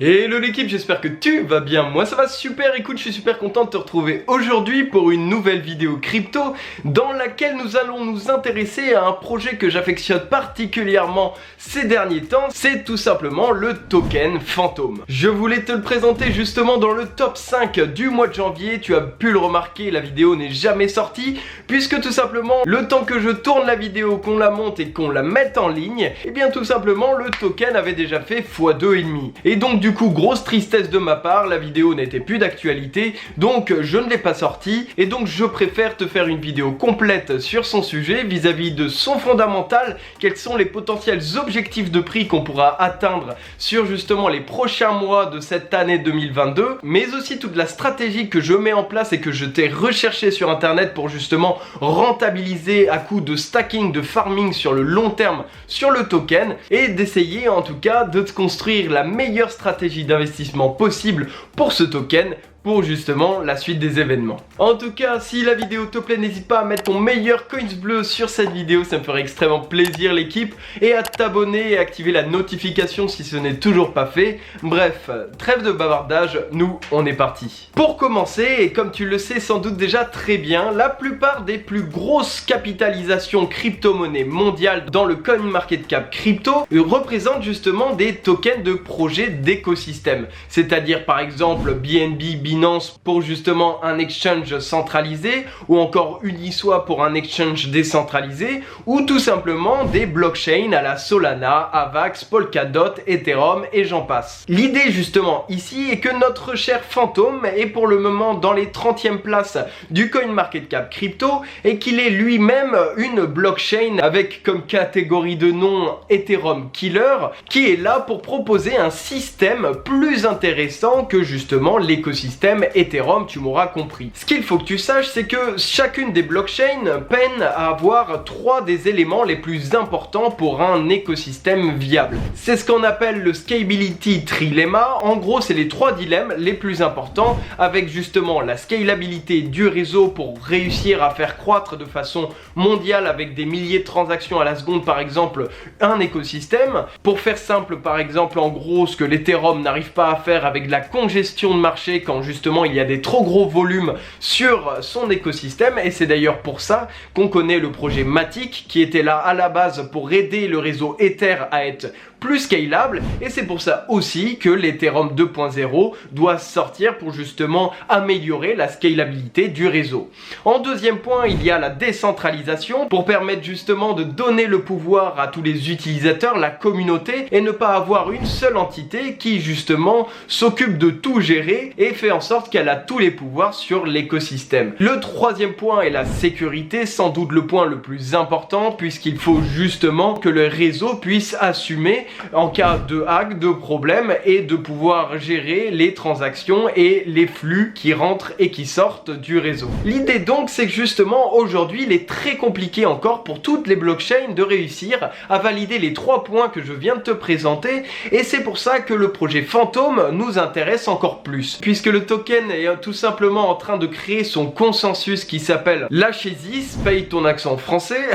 Hello l'équipe, j'espère que tu vas bien, moi ça va super. Écoute, je suis super content de te retrouver aujourd'hui pour une nouvelle vidéo crypto dans laquelle nous allons nous intéresser à un projet que j'affectionne particulièrement ces derniers temps. C'est tout simplement le token Fantom. Je voulais te le présenter justement dans le top 5 du mois de janvier. Tu as pu le remarquer, la vidéo n'est jamais sortie puisque tout simplement le temps que je tourne la vidéo, qu'on la monte et qu'on la mette en ligne, et bien tout simplement le token avait déjà fait x2,5. Et donc du coup, grosse tristesse de ma part, la vidéo n'était plus d'actualité, donc je ne l'ai pas sortie, et donc je préfère te faire une vidéo complète sur son sujet, vis-à-vis de son fondamental, quels sont les potentiels objectifs de prix qu'on pourra atteindre sur justement les prochains mois de cette année 2022, mais aussi toute la stratégie que je mets en place et que je t'ai recherché sur internet pour justement rentabiliser à coup de stacking, de farming sur le long terme sur le token, et d'essayer en tout cas de te construire la meilleure stratégie d'investissement possible pour ce token, pour justement la suite des événements. En tout cas, si la vidéo te plaît, n'hésite pas à mettre ton meilleur coins bleu sur cette vidéo, ça me ferait extrêmement plaisir l'équipe, et à t'abonner et activer la notification si ce n'est toujours pas fait. Bref, trêve de bavardage, nous on est parti. Pour commencer, et comme tu le sais sans doute déjà très bien, la plupart des plus grosses capitalisations crypto-monnaies mondiales dans le CoinMarketCap crypto représentent justement des tokens de projets d'écosystème. C'est-à-dire par exemple BNB, Binance pour justement un exchange centralisé, ou encore Uniswap pour un exchange décentralisé, ou tout simplement des blockchains à la Solana, Avax, Polkadot, Ethereum et j'en passe. L'idée justement ici est que notre cher Fantom est pour le moment dans les 30e places du CoinMarketCap crypto et qu'il est lui-même une blockchain avec comme catégorie de nom Ethereum Killer, qui est là pour proposer un système plus intéressant que justement l'écosystème Ethereum, tu m'auras compris. Ce qu'il faut que tu saches, c'est que chacune des blockchains peine à avoir trois des éléments les plus importants pour un écosystème viable. C'est ce qu'on appelle le Scalability Trilemma. En gros, c'est les trois dilemmes les plus importants, avec justement la scalabilité du réseau pour réussir à faire croître de façon mondiale avec des milliers de transactions à la seconde, par exemple, un écosystème. Pour faire simple, par exemple, en gros, ce que l'Ethereum n'arrive pas à faire avec la congestion de marché quand justement il y a des trop gros volumes sur son écosystème, et c'est d'ailleurs pour ça qu'on connaît le projet Matic qui était là à la base pour aider le réseau Ether à être plus scalable, et c'est pour ça aussi que l'Ethereum 2.0 doit sortir pour justement améliorer la scalabilité du réseau. En deuxième point, il y a la décentralisation pour permettre justement de donner le pouvoir à tous les utilisateurs, la communauté, et ne pas avoir une seule entité qui justement s'occupe de tout gérer et fait en sorte qu'elle a tous les pouvoirs sur l'écosystème. Le troisième point est la sécurité, sans doute le point le plus important, puisqu'il faut justement que le réseau puisse assumer en cas de hack, de problème, et de pouvoir gérer les transactions et les flux qui rentrent et qui sortent du réseau. L'idée donc, c'est que justement aujourd'hui il est très compliqué encore pour toutes les blockchains de réussir à valider les trois points que je viens de te présenter, et c'est pour ça que le projet Fantom nous intéresse encore plus, puisque le token est tout simplement en train de créer son consensus qui s'appelle Lâchez-y, paye ton accent français,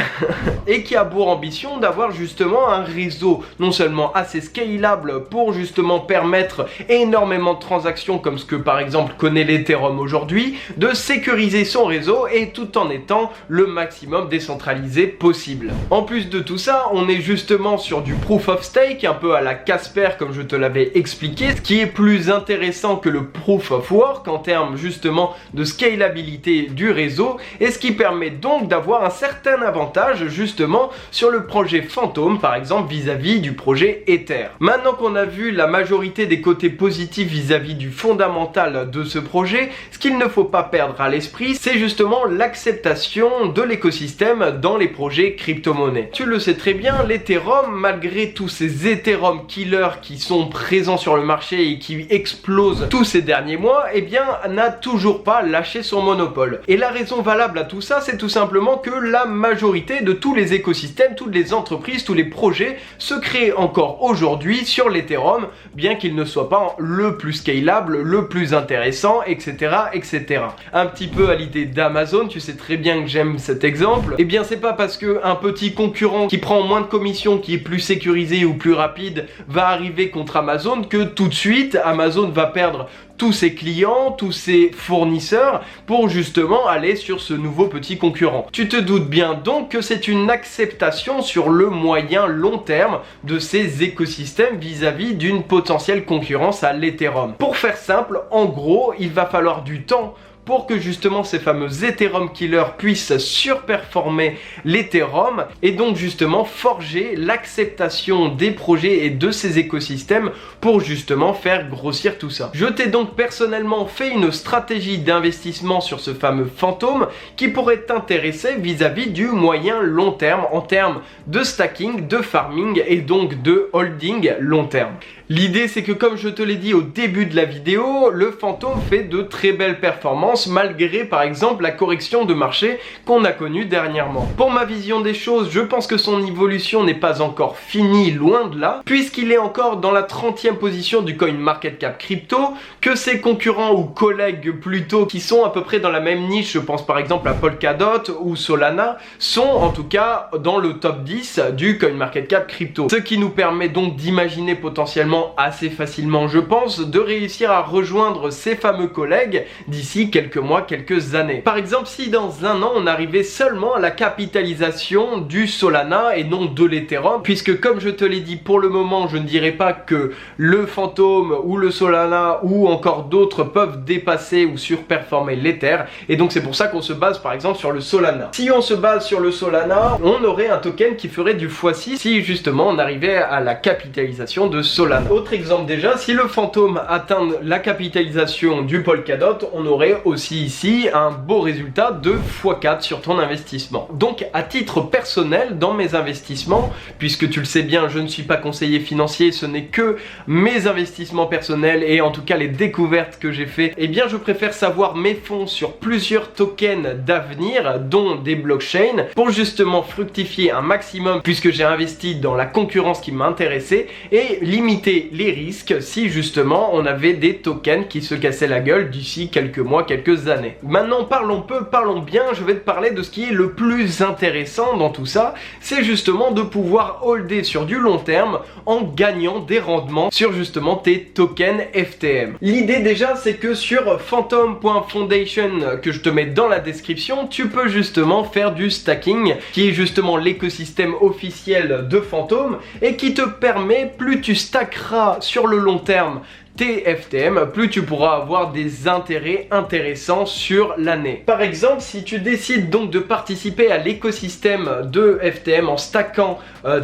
et qui a pour ambition d'avoir justement un réseau non seulement assez scalable pour justement permettre énormément de transactions comme ce que par exemple connaît l'Ethereum aujourd'hui, de sécuriser son réseau et tout en étant le maximum décentralisé possible. En plus de tout ça, on est justement sur du proof of stake, un peu à la Casper comme je te l'avais expliqué, ce qui est plus intéressant que le proof of work en termes justement de scalabilité du réseau, et ce qui permet donc d'avoir un certain avantage justement sur le projet Fantom, par exemple vis-à-vis du projet Ether. Maintenant qu'on a vu la majorité des côtés positifs vis-à-vis du fondamental de ce projet, ce qu'il ne faut pas perdre à l'esprit, c'est justement l'acceptation de l'écosystème dans les projets crypto-monnaies. Tu le sais très bien, l'Ethereum, malgré tous ces Ethereum killers qui sont présents sur le marché et qui explosent tous ces derniers mois, eh bien n'a toujours pas lâché son monopole. Et la raison valable à tout ça, c'est tout simplement que la majorité de tous les écosystèmes, toutes les entreprises, tous les projets se créent encore aujourd'hui sur l'Ethereum, bien qu'il ne soit pas le plus scalable, le plus intéressant, etc., etc. Un petit peu à l'idée d'Amazon, tu sais très bien que j'aime cet exemple. Eh bien, c'est pas parce que un petit concurrent qui prend moins de commissions, qui est plus sécurisé ou plus rapide, va arriver contre Amazon que tout de suite Amazon va perdre tous ses clients, tous ses fournisseurs pour justement aller sur ce nouveau petit concurrent. Tu te doutes bien donc que c'est une acceptation sur le moyen long terme de ces écosystèmes vis-à-vis d'une potentielle concurrence à l'Ethereum. Pour faire simple, en gros, il va falloir du temps pour que justement ces fameux Ethereum killers puissent surperformer l'Ethereum et donc justement forger l'acceptation des projets et de ces écosystèmes pour justement faire grossir tout ça. Je t'ai donc personnellement fait une stratégie d'investissement sur ce fameux fantôme qui pourrait t'intéresser vis-à-vis du moyen long terme en termes de stacking, de farming et donc de holding long terme. L'idée c'est que comme je te l'ai dit au début de la vidéo, le fantôme fait de très belles performances malgré par exemple la correction de marché qu'on a connue dernièrement. Pour ma vision des choses, je pense que son évolution n'est pas encore finie, loin de là, puisqu'il est encore dans la 30e position du CoinMarketCap crypto, que ses concurrents ou collègues plutôt qui sont à peu près dans la même niche, je pense par exemple à Polkadot ou Solana, sont en tout cas dans le top 10 du CoinMarketCap crypto. Ce qui nous permet donc d'imaginer potentiellement assez facilement, je pense, de réussir à rejoindre ces fameux collègues d'ici quelques mois, quelques années. Par exemple, si dans un an on arrivait seulement à la capitalisation du Solana et non de l'Ethereum, puisque comme je te l'ai dit, pour le moment je ne dirais pas que le fantôme ou le Solana ou encore d'autres peuvent dépasser ou surperformer l'Ether, et donc c'est pour ça qu'on se base par exemple sur le Solana. Si on se base sur le Solana, on aurait un token qui ferait du x6 si justement on arrivait à la capitalisation de Solana. Autre exemple déjà, si le fantôme atteint la capitalisation du Polkadot, on aurait aussi ici un beau résultat de x4 sur ton investissement. Donc à titre personnel, dans mes investissements, puisque tu le sais bien, je ne suis pas conseiller financier, ce n'est que mes investissements personnels et en tout cas les découvertes que j'ai fait, eh bien je préfère savoir mes fonds sur plusieurs tokens d'avenir, dont des blockchains, pour justement fructifier un maximum puisque j'ai investi dans la concurrence qui m'intéressait et limiter les risques si justement on avait des tokens qui se cassaient la gueule d'ici quelques mois, quelques années. Maintenant parlons peu, parlons bien, je vais te parler de ce qui est le plus intéressant dans tout ça, c'est justement de pouvoir holder sur du long terme en gagnant des rendements sur justement tes tokens FTM. L'idée déjà c'est que sur phantom.foundation que je te mets dans la description, tu peux justement faire du stacking qui est justement l'écosystème officiel de Phantom et qui te permet, plus tu stackeras sur le long terme tes FTM, plus tu pourras avoir des intérêts intéressants sur l'année. Par exemple, si tu décides donc de participer à l'écosystème de FTM en stackant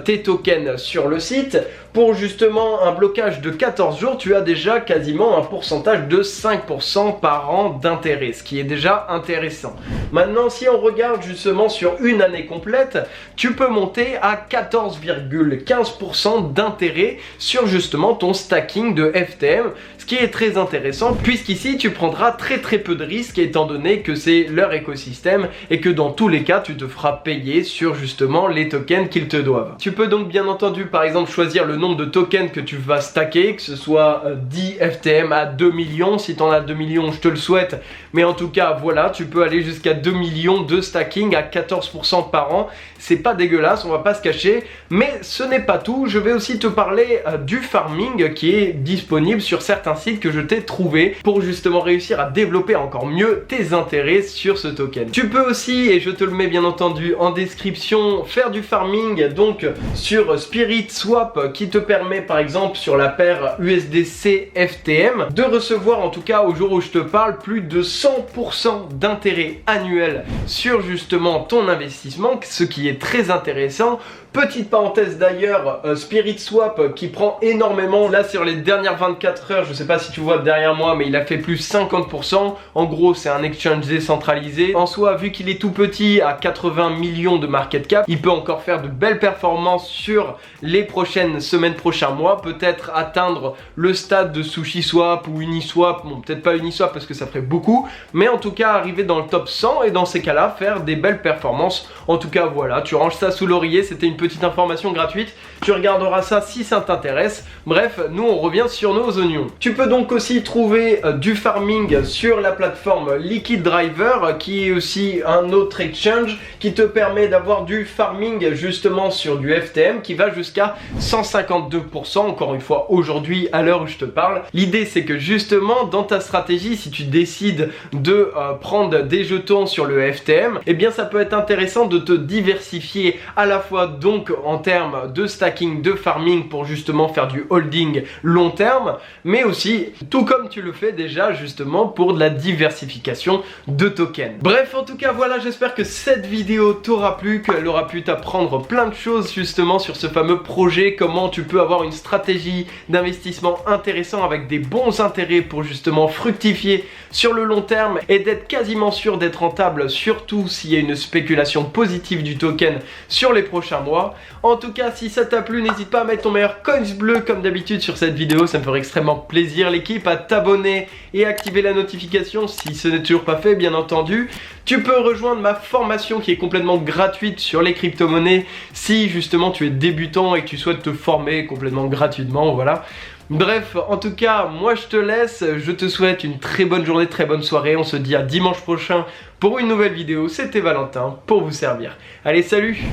tes tokens sur le site, pour justement un blocage de 14 jours, tu as déjà quasiment un pourcentage de 5% par an d'intérêt, ce qui est déjà intéressant. Maintenant, si on regarde justement sur une année complète, tu peux monter à 14,15% d'intérêt sur justement ton stacking de FTM, ce qui est très intéressant puisqu'ici tu prendras très peu de risques étant donné que c'est leur écosystème et que dans tous les cas tu te feras payer sur justement les tokens qu'ils te doivent. Tu peux donc bien entendu par exemple choisir le nombre de tokens que tu vas stacker, que ce soit 10 FTM à 2 millions, si tu en as 2 millions je te le souhaite, mais en tout cas voilà, tu peux aller jusqu'à 2 millions de stacking à 14% par an, c'est pas dégueulasse, on va pas se cacher, mais ce n'est pas tout, je vais aussi te parler du farming qui est disponible sur certains sites que je t'ai trouvé pour justement réussir à développer encore mieux tes intérêts sur ce token. Tu peux aussi, et je te le mets bien entendu en description, faire du farming donc sur Spirit Swap qui te permet par exemple sur la paire USDC FTM de recevoir en tout cas au jour où je te parle plus de 100% d'intérêt annuel sur justement ton investissement, ce qui est très intéressant. Petite parenthèse d'ailleurs, Spirit Swap qui prend énormément, là sur les dernières 24 heures, je sais pas si tu vois derrière moi, mais il a fait plus 50%. En gros, c'est un exchange décentralisé. En soi, vu qu'il est tout petit à 80 millions de market cap, il peut encore faire de belles performances sur les prochaines semaines, prochains mois. Peut-être atteindre le stade de SushiSwap ou Uniswap. Bon, peut-être pas Uniswap parce que ça ferait beaucoup, mais en tout cas arriver dans le top 100 et dans ces cas-là faire des belles performances. En tout cas, voilà, tu ranges ça sous l'oreiller. C'était une petite petite information gratuite. Tu regarderas ça si ça t'intéresse. Bref, nous on revient sur nos oignons. Tu peux donc aussi trouver du farming sur la plateforme Liquid Driver, qui est aussi un autre exchange qui te permet d'avoir du farming justement sur du FTM qui va jusqu'à 152%, encore une fois aujourd'hui à l'heure où je te parle. L'idée c'est que justement dans ta stratégie, si tu décides de prendre des jetons sur le FTM, eh bien ça peut être intéressant de te diversifier à la fois donc en termes de stacking, de farming pour justement faire du holding long terme, mais aussi tout comme tu le fais déjà justement pour de la diversification de tokens. Bref, en tout cas voilà, j'espère que cette vidéo t'aura plu, qu'elle aura pu t'apprendre plein de choses justement sur ce fameux projet, comment tu peux avoir une stratégie d'investissement intéressant avec des bons intérêts pour justement fructifier sur le long terme et d'être quasiment sûr d'être rentable, surtout s'il y a une spéculation positive du token sur les prochains mois. En tout cas, si ça t'a plu, n'hésite pas à mettre ton meilleur coins bleu comme d'habitude sur cette vidéo, ça me ferait extrêmement plaisir l'équipe, à t'abonner et activer la notification si ce n'est toujours pas fait bien entendu. Tu peux rejoindre ma formation qui est complètement gratuite sur les crypto-monnaies si justement tu es débutant et que tu souhaites te former complètement gratuitement, voilà. Bref, en tout cas, moi je te laisse, je te souhaite une très bonne journée, très bonne soirée, on se dit à dimanche prochain pour une nouvelle vidéo. C'était Valentin pour vous servir. Allez, salut!